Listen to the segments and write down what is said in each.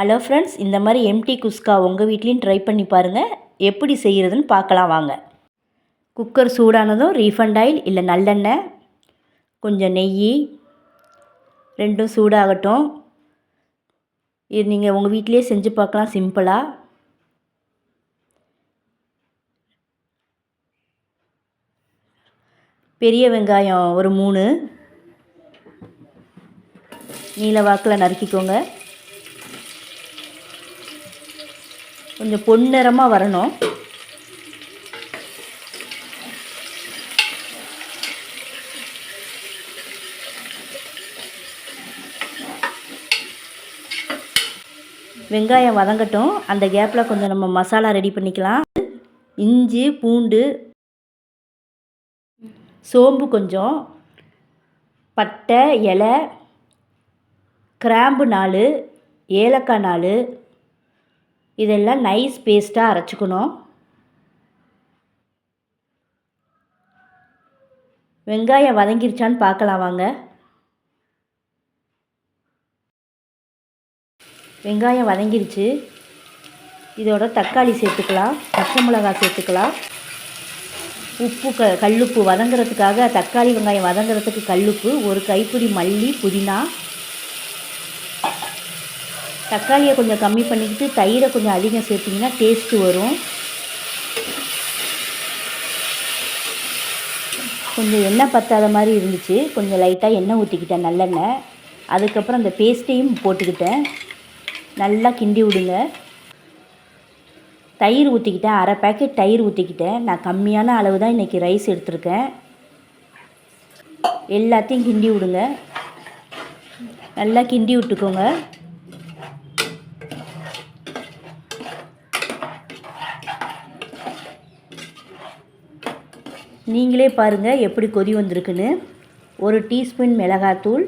Hello friends, இந்த மாதிரி empty குஸ்கா உங்கள் வீட்லேயும் ட்ரை பண்ணி பாருங்கள். எப்படி செய்கிறதுன்னு பார்க்கலாம் வாங்க. குக்கர் சூடானதும் ரீஃபண்ட் ஆயில் இல்லை நல்லெண்ணெய், கொஞ்சம் நெய் ரெண்டும் சூடாகட்டும். இது நீங்கள் உங்கள் வீட்டிலே செஞ்சு பார்க்கலாம் சிம்பிளாக. பெரிய வெங்காயம் ஒரு 3 நீல வாக்கில் நறுக்கிக்கோங்க. கொஞ்சம் பொன்னிறமாக வரணும். வெங்காயம் வதங்கட்டும். அந்த கேப்பில் கொஞ்சம் நம்ம மசாலா ரெடி பண்ணிக்கலாம். இஞ்சி, பூண்டு, சோம்பு கொஞ்சம், பட்டை இலை, கிராம்பு 4, ஏலக்காய் 4, இதெல்லாம் நைஸ் பேஸ்ட்டாக அரைச்சிக்கணும். வெங்காயம் வதங்கிருச்சான்னு பார்க்கலாம் வாங்க. வெங்காயம் வதங்கிருச்சு. இதோட தக்காளி சேர்த்துக்கலாம், பச்சை மிளகாய் சேர்த்துக்கலாம். உப்பு கல்லுப்பு வதங்கிறதுக்காக, தக்காளி வெங்காயம் வதங்கிறதுக்கு கல்லுப்பு, ஒரு கைப்பிடி மல்லி, புதினா. தக்காளியை கொஞ்சம் கம்மி பண்ணிக்கிட்டு தயிரை கொஞ்சம் அதிகம் சேர்த்திங்கன்னா டேஸ்ட்டு வரும். கொஞ்சம் எண்ணெய் பத்தாத மாதிரி இருந்துச்சு. கொஞ்சம் லைட்டாக எண்ணெய் ஊற்றிக்கிட்டேன், நல்லெண்ணெய். அதுக்கப்புறம் அந்த பேஸ்ட்டையும் போட்டுக்கிட்டேன். நல்லா கிண்டி விடுங்க. தயிர் ஊற்றிக்கிட்டேன், அரை பேக்கெட் தயிர் ஊற்றிக்கிட்டேன். நான் கம்மியான அளவு தான் இன்றைக்கி ரைஸ் எடுத்துருக்கேன். எல்லாத்தையும் கிண்டி விடுங்க. நல்லா கிண்டி விட்டுக்கோங்க. நீங்களே பாருங்கள் எப்படி கொதி வந்திருக்குன்னு. ஒரு டீஸ்பூன் மிளகாத்தூள்,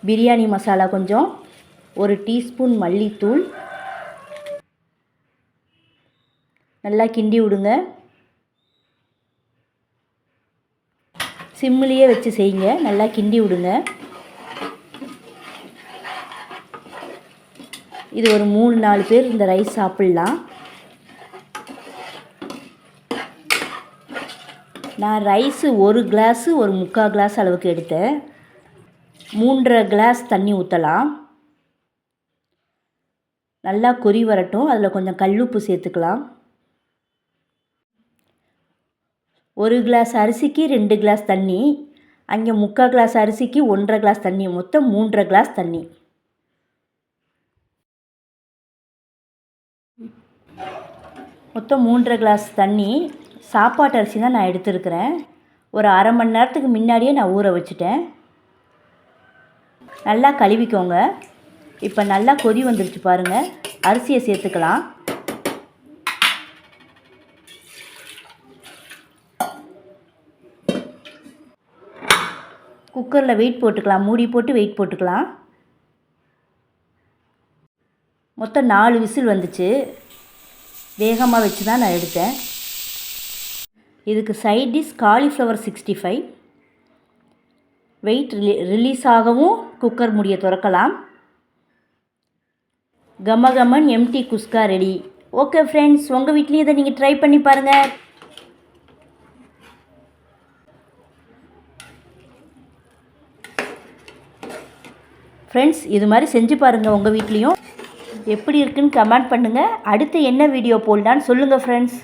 பிரியாணி மசாலா கொஞ்சம், ஒரு டீஸ்பூன் மல்லித்தூள். நல்லா கிண்டி விடுங்க. சிம்மிலேயே வச்சு செய்யுங்க. நல்லா கிண்டி விடுங்க. இது ஒரு 3-4 பேர் இந்த ரைஸ் சாப்பிட்லாம். நான் ரைஸு 1 கிளாஸு ஒரு 3/4 கிளாஸ் அளவுக்கு எடுத்தேன். 3.5 கிளாஸ் தண்ணி ஊற்றலாம். நல்லா கொதி வரட்டும். அதில் கொஞ்சம் கல்லுப்பு சேர்த்துக்கலாம். 1 கிளாஸ் அரிசிக்கு 2 கிளாஸ் தண்ணி, அங்கே 3/4 கிளாஸ் அரிசிக்கு 1.5 கிளாஸ் தண்ணி, மொத்தம் 3.5 கிளாஸ் தண்ணி. மொத்தம் 3.5 கிளாஸ் தண்ணி. சாப்பாட்டு அரிசி தான் நான் எடுத்துருக்கிறேன். ஒரு அரை மணி நேரத்துக்கு முன்னாடியே நான் ஊற வச்சுட்டேன். நல்லா கழுவிக்கோங்க. இப்போ நல்லா கொதி வந்துருச்சு பாருங்கள். அரிசியை சேர்த்துக்கலாம். குக்கரில் வெயிட் போட்டுக்கலாம். மூடி போட்டு வெயிட் போட்டுக்கலாம். மொத்தம் 4 விசில் வந்துச்சு. வேகமாக வச்சு தான் நான் எடுத்தேன். இதுக்கு side dish cauliflower 65. Weight release ஆகவும் குக்கர் மூடியை திறக்கலாம். கமகமன் எம்டி குஸ்கா ரெடி. ஓகே ஃப்ரெண்ட்ஸ், உங்கள் வீட்லேயும் இதை நீங்கள் ட்ரை பண்ணி பாருங்கள். ஃப்ரெண்ட்ஸ், இது மாதிரி செஞ்சு பாருங்கள் உங்கள் வீட்லேயும். எப்படி இருக்குன்னு கமெண்ட் பண்ணுங்கள். அடுத்து என்ன வீடியோ போடலான்னு சொல்லுங்கள் ஃப்ரெண்ட்ஸ்.